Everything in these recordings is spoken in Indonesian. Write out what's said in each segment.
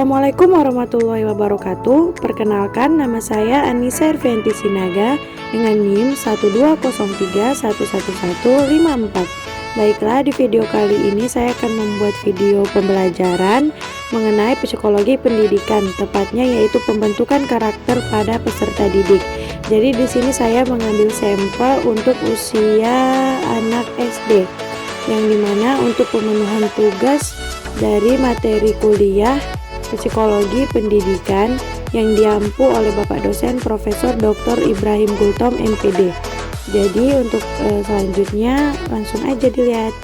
Assalamualaikum warahmatullahi wabarakatuh. Perkenalkan, nama saya Anissa Irvianti Sinaga dengan NIM 12031111154. Baiklah, di video kali ini saya akan membuat video pembelajaran mengenai psikologi pendidikan, tepatnya yaitu pembentukan karakter pada peserta didik. Jadi di sini saya mengambil sampel untuk usia anak SD, yang dimana untuk pemenuhan tugas dari materi kuliah psikologi pendidikan yang diampu oleh Bapak dosen Profesor Dr. Ibrahim Gultom MPD. Jadi untuk selanjutnya langsung aja dilihat.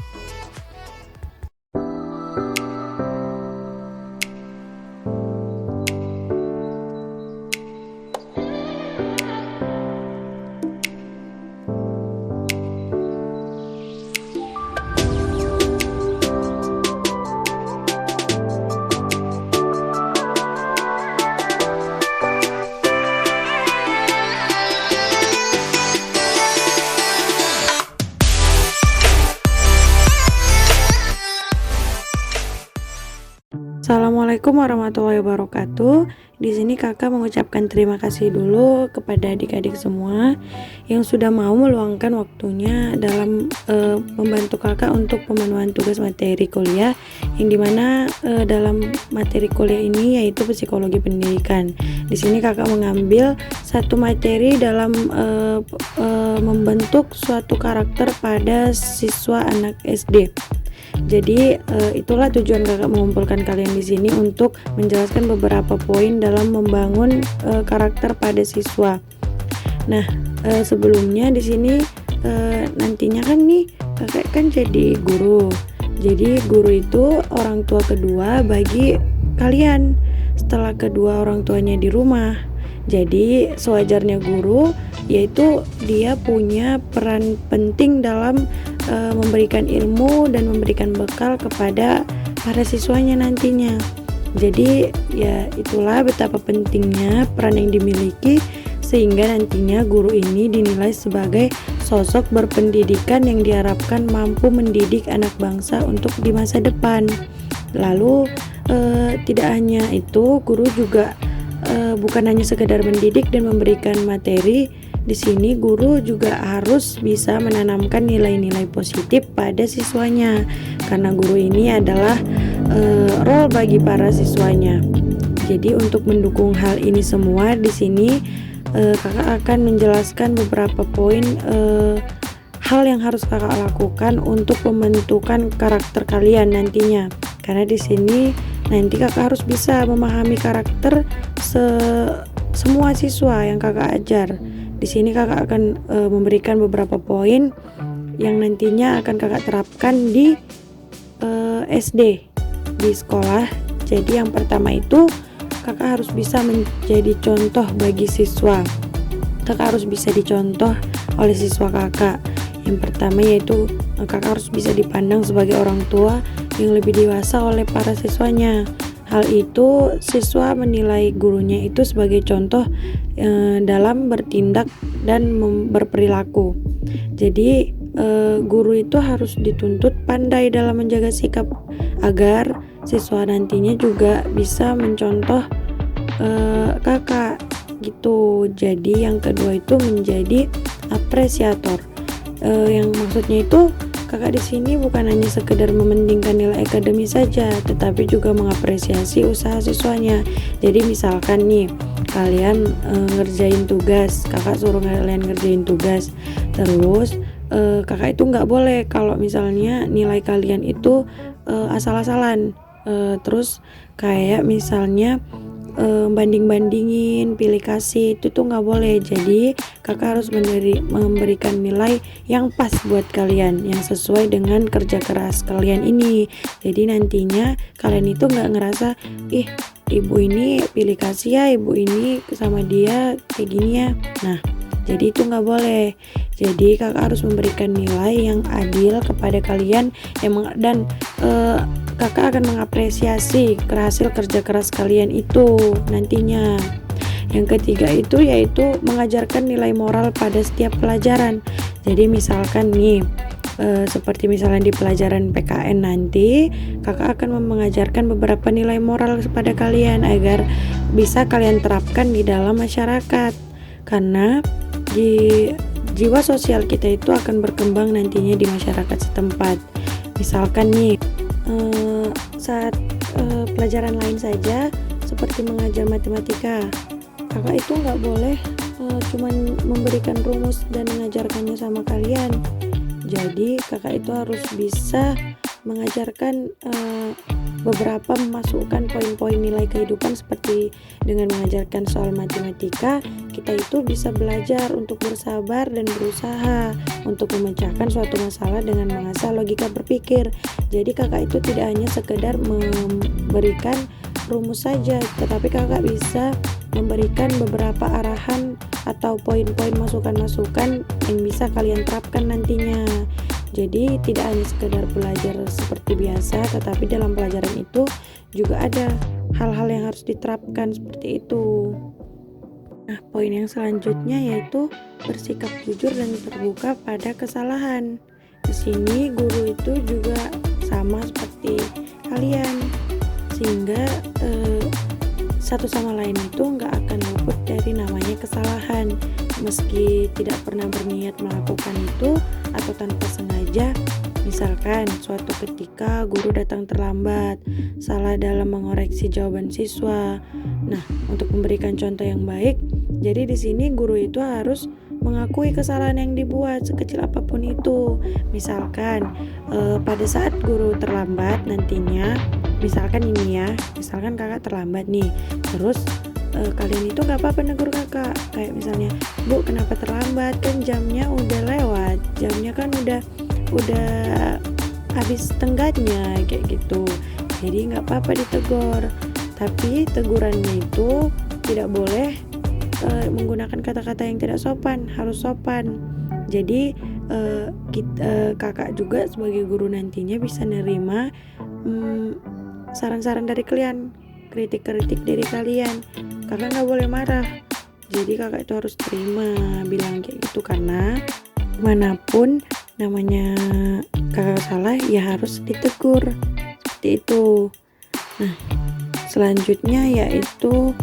Assalamualaikum warahmatullahi wabarakatuh. Di sini kakak mengucapkan terima kasih dulu kepada adik-adik semua yang sudah mau meluangkan waktunya dalam membantu kakak untuk pemenuhan tugas materi kuliah, yang dimana dalam materi kuliah ini yaitu psikologi pendidikan. Di sini kakak mengambil satu materi dalam membentuk suatu karakter pada siswa anak SD. Jadi itulah tujuan kakak mengumpulkan kalian di sini untuk menjelaskan beberapa poin dalam membangun karakter pada siswa. Nah, sebelumnya di sini nantinya kan nih kakak kan jadi guru. Jadi guru itu orang tua kedua bagi kalian setelah kedua orang tuanya di rumah. Jadi sewajarnya guru yaitu dia punya peran penting dalam memberikan ilmu dan memberikan bekal kepada para siswanya nantinya. Jadi ya itulah betapa pentingnya peran yang dimiliki, sehingga nantinya guru ini dinilai sebagai sosok berpendidikan yang diharapkan mampu mendidik anak bangsa untuk di masa depan. Lalu tidak hanya itu, guru juga bukan hanya sekedar mendidik dan memberikan materi. Di sini guru juga harus bisa menanamkan nilai-nilai positif pada siswanya, karena guru ini adalah role bagi para siswanya. Jadi untuk mendukung hal ini semua, di sini kakak akan menjelaskan beberapa poin hal yang harus kakak lakukan untuk pembentukan karakter kalian nantinya. Karena di sini nanti kakak harus bisa memahami karakter semua siswa yang kakak ajar. Di sini kakak akan memberikan beberapa poin yang nantinya akan kakak terapkan di SD, di sekolah. Jadi yang pertama itu kakak harus bisa menjadi contoh bagi siswa. Kakak harus bisa dicontoh oleh siswa kakak. Yang pertama yaitu kakak harus bisa dipandang sebagai orang tua yang lebih dewasa oleh para siswanya. Hal itu siswa menilai gurunya itu sebagai contoh dalam bertindak dan berperilaku. Jadi guru itu harus dituntut pandai dalam menjaga sikap agar siswa nantinya juga bisa mencontoh kakak gitu. Jadi yang kedua itu menjadi apresiator. Yang maksudnya itu kakak di sini bukan hanya sekedar mementingkan nilai akademis saja, tetapi juga mengapresiasi usaha siswanya. Jadi misalkan nih kalian ngerjain tugas, kakak suruh kalian ngerjain tugas, terus kakak itu nggak boleh kalau misalnya nilai kalian itu asal-asalan, terus kayak misalnya banding-bandingin, pilih kasih, itu tuh nggak boleh. Jadi kakak harus memberikan nilai yang pas buat kalian, yang sesuai dengan kerja keras kalian ini. Jadi nantinya kalian itu nggak ngerasa ibu ini pilih kasih ya, ibu ini sama dia kayak gini ya. Nah, jadi itu nggak boleh. Jadi kakak harus memberikan nilai yang adil kepada kalian dan kakak akan mengapresiasi hasil kerja keras kalian itu nantinya. Yang ketiga itu yaitu mengajarkan nilai moral pada setiap pelajaran. Jadi misalkan nih Seperti misalnya di pelajaran PKN nanti, kakak akan mengajarkan beberapa nilai moral kepada kalian agar bisa kalian terapkan di dalam masyarakat. Karena di jiwa sosial kita itu akan berkembang nantinya di masyarakat setempat. Misalkan nih, saat pelajaran lain saja seperti mengajar matematika, kakak itu nggak boleh cuman memberikan rumus dan mengajarkannya sama kalian. Jadi kakak itu harus bisa mengajarkan beberapa memasukkan poin-poin nilai kehidupan, seperti dengan mengajarkan soal matematika, kita itu bisa belajar untuk bersabar dan berusaha untuk memecahkan suatu masalah dengan mengasah logika berpikir. Jadi kakak itu tidak hanya sekedar memberikan rumus saja, tetapi kakak bisa memberikan beberapa arahan atau poin-poin masukan-masukan yang bisa kalian terapkan nantinya. Jadi tidak hanya sekedar belajar seperti biasa, tetapi dalam pelajaran itu juga ada hal-hal yang harus diterapkan seperti itu. Nah, poin yang selanjutnya yaitu bersikap jujur dan terbuka pada kesalahan. Di sini guru itu juga sama seperti kalian, sehingga satu sama lain itu nggak akan luput dari namanya kesalahan. Meski tidak pernah berniat melakukan itu atau tanpa sengaja, misalkan suatu ketika guru datang terlambat, salah dalam mengoreksi jawaban siswa. Nah, untuk memberikan contoh yang baik, jadi di sini guru itu harus mengakui kesalahan yang dibuat sekecil apapun itu. Misalkan pada saat guru terlambat nantinya, misalkan kakak terlambat nih, terus kalian itu gak apa-apa negur kakak, kayak misalnya, Bu kenapa terlambat, kan jamnya udah lewat, jamnya kan udah habis tenggatnya, kayak gitu. Jadi gak apa-apa ditegur, tapi tegurannya itu tidak boleh menggunakan kata-kata yang tidak sopan, harus sopan. Jadi kakak juga sebagai guru nantinya bisa nerima saran-saran dari kalian, kritik-kritik dari kalian. Kakak nggak boleh marah, jadi kakak itu harus terima bilang kayak gitu, karena manapun namanya kakak salah ya harus ditegur seperti itu. Nah, selanjutnya yaitu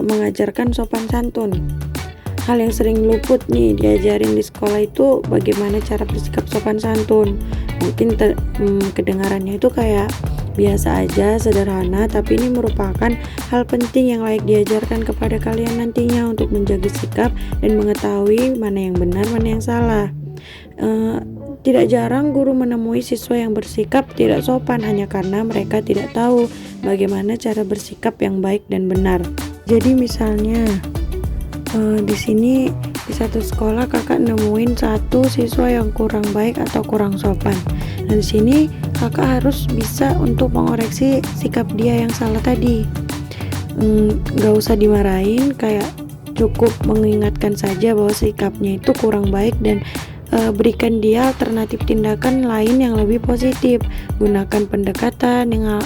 mengajarkan sopan santun. Hal yang sering luput nih diajarin di sekolah itu bagaimana cara bersikap sopan santun. Mungkin kedengarannya itu kayak biasa aja, sederhana, tapi ini merupakan hal penting yang layak diajarkan kepada kalian nantinya untuk menjaga sikap dan mengetahui mana yang benar, mana yang salah. Tidak jarang guru menemui siswa yang bersikap tidak sopan hanya karena mereka tidak tahu bagaimana cara bersikap yang baik dan benar. Jadi misalnya di sini di satu sekolah kakak nemuin satu siswa yang kurang baik atau kurang sopan. Dan di sini kakak harus bisa untuk mengoreksi sikap dia yang salah tadi. Gak usah dimarahin, kayak cukup mengingatkan saja bahwa sikapnya itu kurang baik dan berikan dia alternatif tindakan lain yang lebih positif. Gunakan pendekatan yang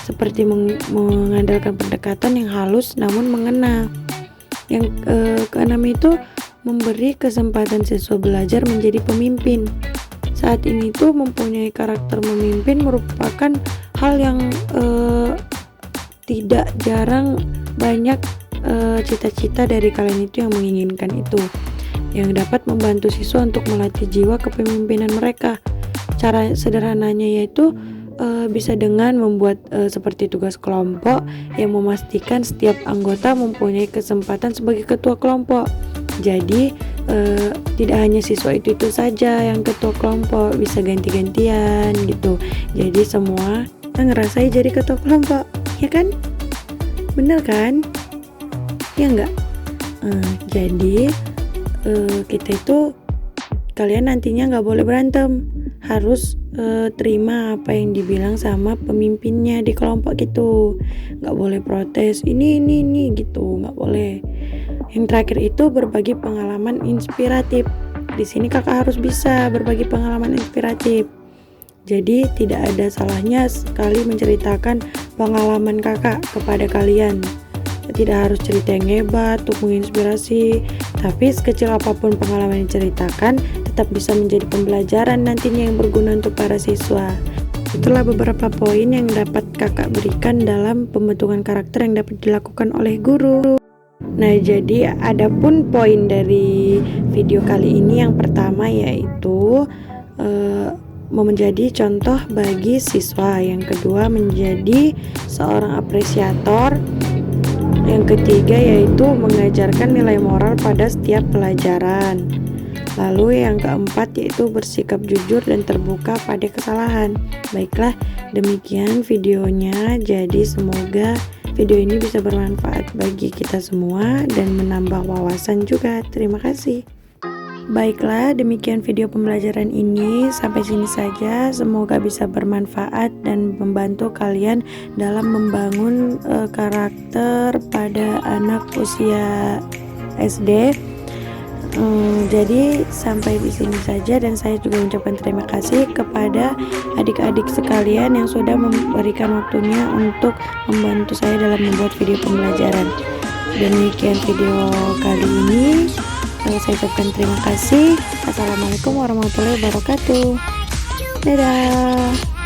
seperti mengandalkan pendekatan yang halus namun mengena. Yang keenam itu memberi kesempatan siswa belajar menjadi pemimpin. Saat ini tuh mempunyai karakter memimpin merupakan hal yang tidak jarang banyak cita-cita dari kalian itu yang menginginkan itu, yang dapat membantu siswa untuk melatih jiwa kepemimpinan mereka. Cara sederhananya yaitu bisa dengan membuat seperti tugas kelompok yang memastikan setiap anggota mempunyai kesempatan sebagai ketua kelompok. Jadi tidak hanya siswa itu saja yang ketua kelompok, bisa ganti-gantian gitu. Jadi semua ngerasain jadi ketua kelompok, ya kan? Bener kan? Ya enggak? Jadi kita itu, kalian nantinya nggak boleh berantem, harus terima apa yang dibilang sama pemimpinnya di kelompok gitu. Nggak boleh protes ini gitu, nggak boleh. Yang terakhir itu berbagi pengalaman inspiratif. Di sini kakak harus bisa berbagi pengalaman inspiratif. Jadi tidak ada salahnya sekali menceritakan pengalaman kakak kepada kalian. Tidak harus cerita yang hebat untuk menginspirasi, tapi sekecil apapun pengalaman yang diceritakan, tetap bisa menjadi pembelajaran nantinya yang berguna untuk para siswa. Itulah beberapa poin yang dapat kakak berikan dalam pembentukan karakter yang dapat dilakukan oleh guru. Nah, jadi adapun poin dari video kali ini yang pertama yaitu menjadi contoh bagi siswa, yang kedua menjadi seorang apresiator, yang ketiga yaitu mengajarkan nilai moral pada setiap pelajaran. Lalu yang keempat yaitu bersikap jujur dan terbuka pada kesalahan. Baiklah, demikian videonya. Jadi semoga video ini bisa bermanfaat bagi kita semua dan menambah wawasan juga. Terima kasih. Baiklah, demikian video pembelajaran ini. Sampai sini saja. Semoga bisa bermanfaat dan membantu kalian dalam membangun karakter pada anak usia SD. Jadi sampai di sini saja, dan saya juga mengucapkan terima kasih kepada adik-adik sekalian yang sudah memberikan waktunya untuk membantu saya dalam membuat video pembelajaran. Demikian video kali ini. Saya ucapkan terima kasih. Assalamualaikum warahmatullahi wabarakatuh. Dadah.